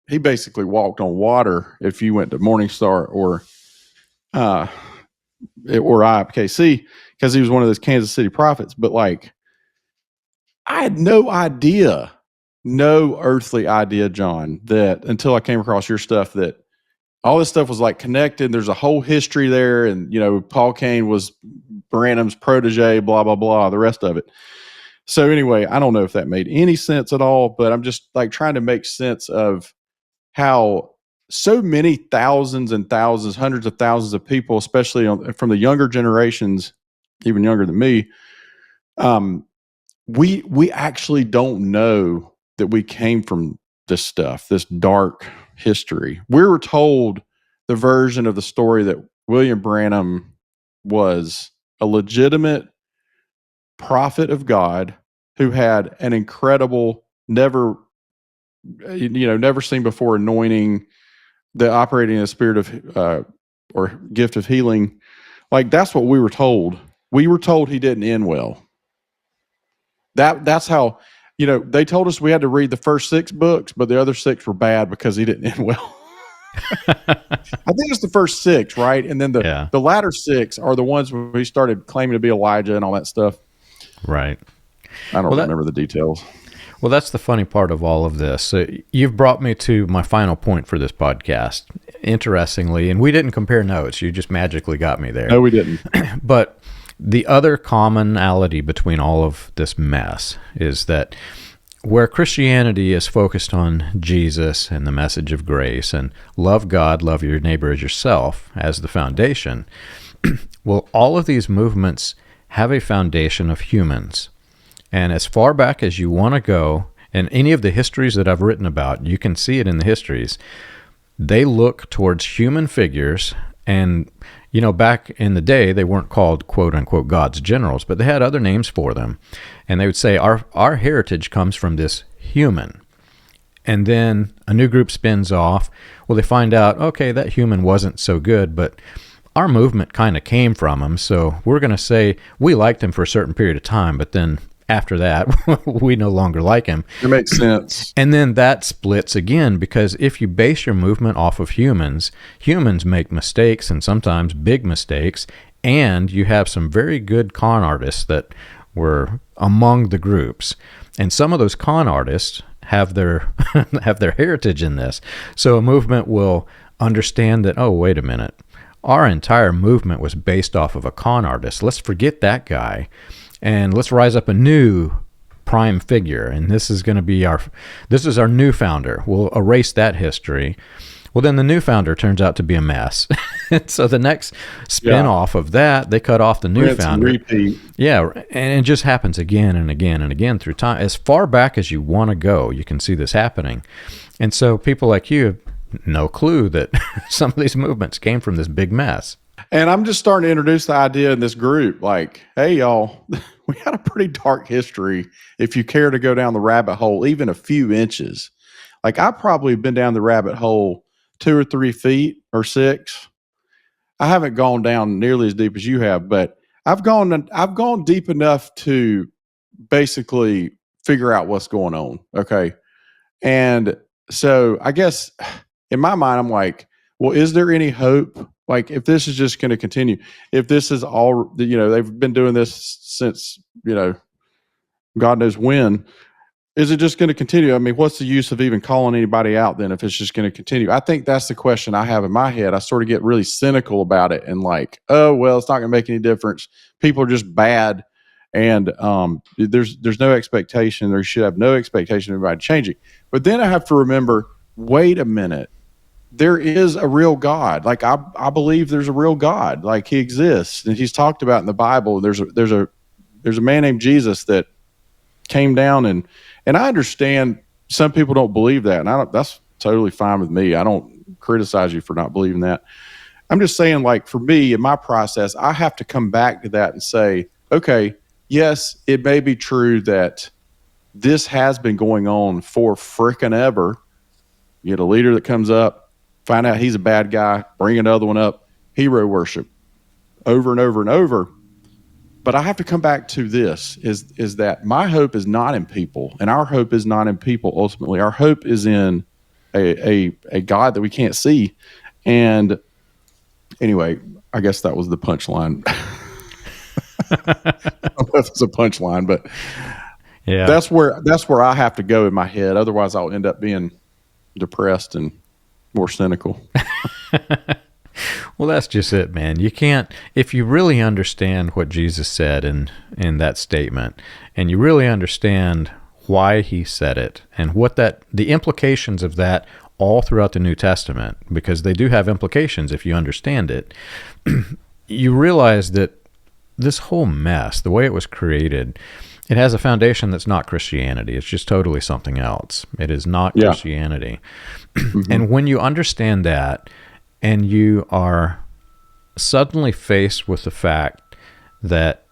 he basically walked on water if you went to Morning Star or IPKC, because he was one of those Kansas City prophets. But like, I had no earthly idea, John, that until I came across your stuff, that all this stuff was like connected. There's a whole history there. And, Paul Cain was Branham's protege, blah, blah, blah, the rest of it. So anyway, I don't know if that made any sense at all, but I'm just like trying to make sense of how so many thousands and thousands, hundreds of thousands of people, especially from the younger generations, even younger than me, we actually don't know that we came from this stuff, this dark history. We were told the version of the story that William Branham was a legitimate prophet of God who had an incredible, never seen before anointing, the operating in a spirit of or gift of healing. Like that's what we were told. We were told he didn't end well. That's how, they told us we had to read the first 6 books, but the other 6 were bad because he didn't end well. I think it's the first 6, right? And then the latter 6 are the ones where he started claiming to be Elijah and all that stuff. Right. I don't remember the details. Well, that's the funny part of all of this. So you've brought me to my final point for this podcast, interestingly, and we didn't compare notes. You just magically got me there. No, we didn't. But the other commonality between all of this mess is that where Christianity is focused on Jesus and the message of grace and love God, love your neighbor as yourself as the foundation, well, all of these movements have a foundation of humans. And as far back as you want to go, and any of the histories that I've written about, you can see it in the histories, they look towards human figures. And, back in the day, they weren't called, quote unquote, God's generals, but they had other names for them. And they would say, our heritage comes from this human. And then a new group spins off. Well, they find out, okay, that human wasn't so good, but our movement kind of came from him. So we're going to say we liked him for a certain period of time, but then after that, we no longer like him. It makes sense. And then that splits again, because if you base your movement off of humans make mistakes, and sometimes big mistakes, and you have some very good con artists that were among the groups. And some of those con artists have their heritage in this. So a movement will understand that, oh, wait a minute, our entire movement was based off of a con artist. Let's forget that guy. And let's rise up a new prime figure, and this is our new founder. We'll erase that history. Well, then the new founder turns out to be a mess. So the next spin-off of that, they cut off the new founder. Repeat. Yeah, and it just happens again and again and again through time. As far back as you want to go, you can see this happening. And so people like you have no clue that some of these movements came from this big mess. And I'm just starting to introduce the idea in this group, like, hey, y'all, we had a pretty dark history. If you care to go down the rabbit hole, even a few inches, like I probably been down the rabbit hole 2 or 3 feet or 6. I haven't gone down nearly as deep as you have, but I've gone deep enough to basically figure out what's going on. Okay. And so I guess in my mind, I'm like, well, is there any hope? Like, if this is just going to continue, if this is all, they've been doing this since, God knows when, is it just going to continue? I mean, what's the use of even calling anybody out then if it's just going to continue? I think that's the question I have in my head. I sort of get really cynical about it and like, oh, well, it's not going to make any difference. People are just bad. And there's no expectation, or you should have no expectation of anybody changing. But then I have to remember, wait a minute, there is a real God. Like I believe there's a real God. Like he exists, and he's talked about in the Bible. There's a man named Jesus that came down, and I understand some people don't believe that, and that's totally fine with me. I don't criticize you for not believing that. I'm just saying, like, for me in my process, I have to come back to that and say, okay, yes, it may be true that this has been going on for frickin' ever. You get a leader that comes up, find out he's a bad guy, bring another one up, hero worship over and over and over. But I have to come back to this, is that my hope is not in people, and our hope is not in people ultimately. Our hope is in a God that we can't see. And anyway, I guess that was the punchline. I don't know if it's a punchline, but yeah, that's where I have to go in my head. Otherwise, I'll end up being depressed and more cynical. Well, that's just it, man. You can't, if you really understand what Jesus said in that statement, and you really understand why he said it, and what the implications of that all throughout the New Testament, because they do have implications if you understand it, you realize that this whole mess, the way it was created, it has a foundation that's not Christianity. It's just totally something else. It is not Christianity. Mm-hmm. And when you understand that, and you are suddenly faced with the fact that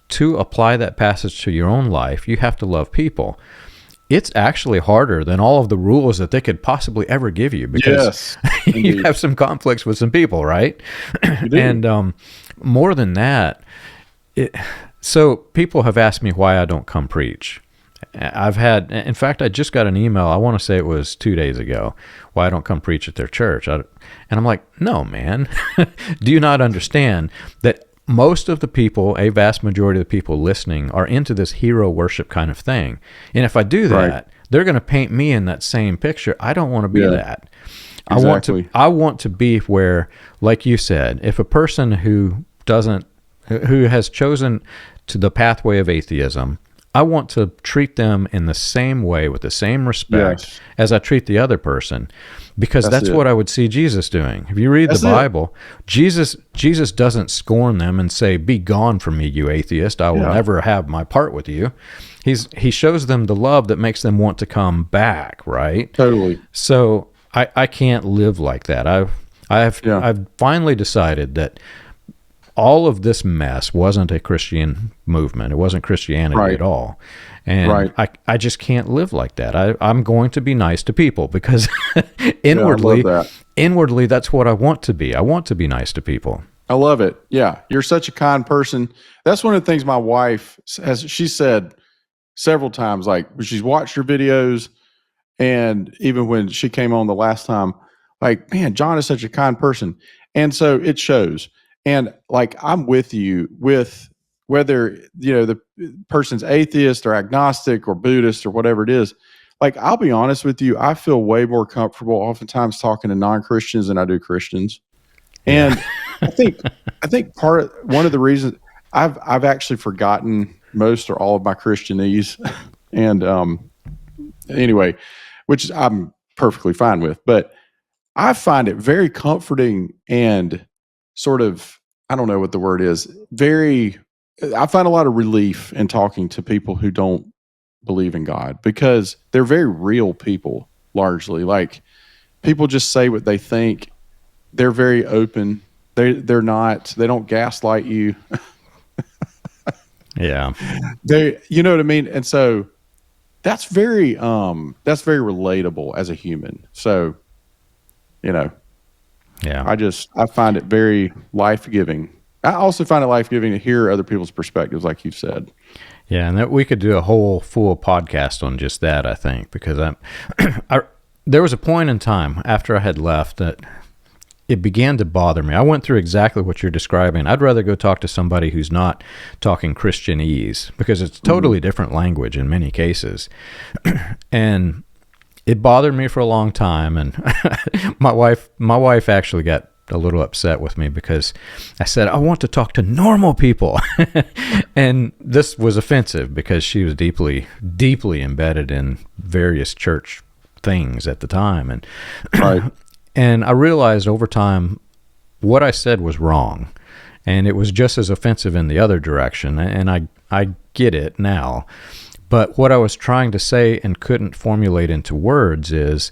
to apply that passage to your own life, you have to love people. It's actually harder than all of the rules that they could possibly ever give you, because you have some conflicts with some people, right? And more than that, so people have asked me why I don't come preach. In fact, I just got an email, I want to say it was 2 days ago, why I don't come preach at their church. And I'm like, no, man. Do you not understand that most of the people, a vast majority of the people listening, are into this hero worship kind of thing? And if I do that, they're going to paint me in that same picture. I don't want to be that. Exactly. I want to be where, like you said, if a person who has chosen to the pathway of atheism, I want to treat them in the same way, with the same respect as I treat the other person, because that's what I would see Jesus doing. If you read the Bible, Jesus doesn't scorn them and say, "Be gone from me, you atheist. I will never have my part with you." He shows them the love that makes them want to come back, right? Totally. So I can't live like that. I've finally decided that all of this mess wasn't a Christian movement. It wasn't Christianity at all. And I just can't live like that. I'm going to be nice to people, because inwardly, that's what I want to be. I want to be nice to people. I love it. Yeah. You're such a kind person. That's one of the things my wife she said several times, like she's watched your videos, and even when she came on the last time, like, man, John is such a kind person. And so it shows. And like, I'm with you with whether, the person's atheist or agnostic or Buddhist or whatever it is. Like, I'll be honest with you, I feel way more comfortable oftentimes talking to non-Christians than I do Christians. And I think one of the reasons I've actually forgotten most or all of my Christianese. And anyway, which I'm perfectly fine with, but I find it very comforting and sort of, I don't know what the word is, I find a lot of relief in talking to people who don't believe in God, because they're very real people, largely. Like, people just say what they think. They're very open. They don't gaslight you. Yeah. You know what I mean? And so that's very relatable as a human. So, Yeah. I find it very life-giving. I also find it life-giving to hear other people's perspectives, like you've said. Yeah, and that we could do a whole full podcast on just that, I think, because there was a point in time after I had left that it began to bother me. I went through exactly what you're describing. I'd rather go talk to somebody who's not talking Christianese, because it's totally different language in many cases. And it bothered me for a long time, and my wife actually got a little upset with me because I said, I want to talk to normal people. And this was offensive because she was deeply, deeply embedded in various church things at the time. And Right. and I realized over time what I said was wrong, and it was just as offensive in the other direction. And I get it now. But what I was trying to say and couldn't formulate into words is,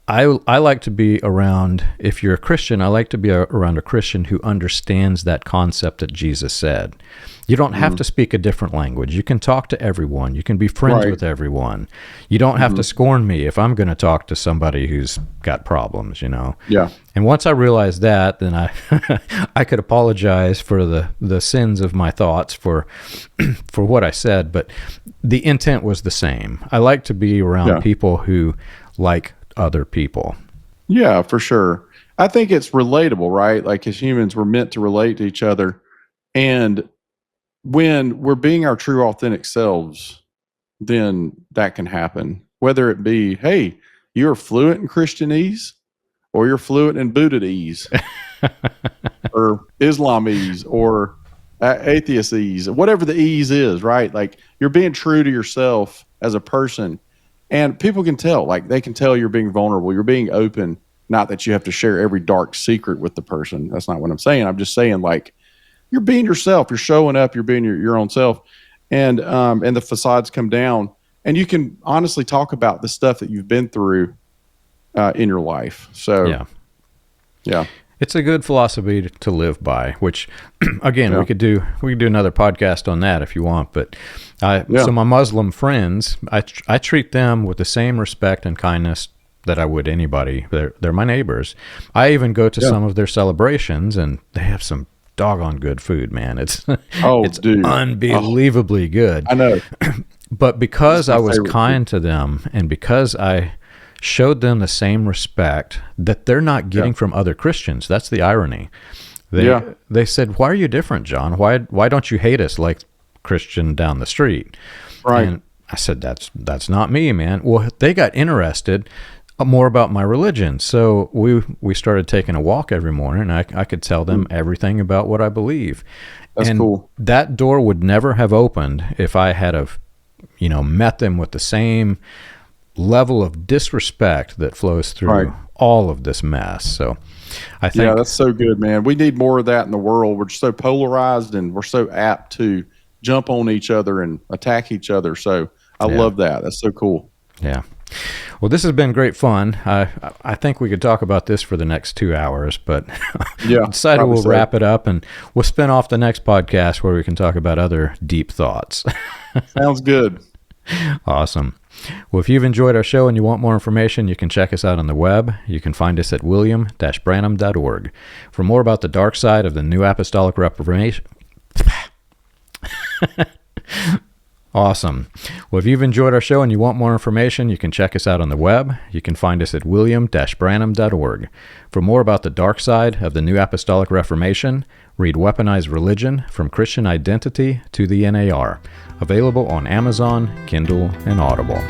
I like to be around, if you're a Christian, I like to be around a Christian who understands that concept that Jesus said. You don't have to speak a different language. You can talk to everyone. You can be friends with everyone. You don't have to scorn me if I'm going to talk to somebody who's got problems, you know? Yeah. And once I realized that, then I could apologize for the sins of my thoughts for what I said, but the intent was the same. I like to be around people who like other people. Yeah, for sure. I think it's relatable, right? Like, as humans, we're meant to relate to each other. And when we're being our true, authentic selves, then that can happen. Whether it be, hey, you're fluent in Christianese, or you're fluent in Buddhist-ese, or Islamese, or atheist-ese, whatever the ease is, right? Like, you're being true to yourself as a person. And people can tell, like, they can tell you're being vulnerable, you're being open. Not that you have to share every dark secret with the person. That's not what I'm saying. I'm just saying, like, you're being yourself. You're showing up. You're being your own self. And the facades come down. And you can honestly talk about the stuff that you've been through in your life. So, yeah. It's a good philosophy to live by, which, again, we could do another podcast on that if you want. But so my Muslim friends, I treat them with the same respect and kindness that I would anybody. They're my neighbors. I even go to some of their celebrations, and they have some doggone good food, man. It's unbelievably good. I know. But because I was kind to them, and because I showed them the same respect that they're not getting from other Christians. That's the irony. They said, "Why are you different, John? Why don't you hate us like Christian down the street?" Right. And I said, "That's not me, man." Well, they got interested more about my religion, so we started taking a walk every morning. And I could tell them everything about what I believe. That's cool. That door would never have opened if I had met them with the same level of disrespect that flows through all of this mess. So I think that's so good, man. We need more of that in the world. We're so polarized, and we're so apt to jump on each other and attack each other. So I love that. That's so cool. Yeah. Well, this has been great fun. I think we could talk about this for the next 2 hours, but I decided we'll wrap it up, and we'll spin off the next podcast where we can talk about other deep thoughts. Sounds good. Awesome. Well, if you've enjoyed our show and you want more information, you can check us out on the web. You can find us at william-branham.org. For more about the dark side of the New Apostolic Reformation. Awesome. Well, if you've enjoyed our show and you want more information, you can check us out on the web. You can find us at william-branham.org. For more about the dark side of the New Apostolic Reformation, read Weaponized Religion, From Christian Identity to the NAR. Available on Amazon, Kindle, and Audible.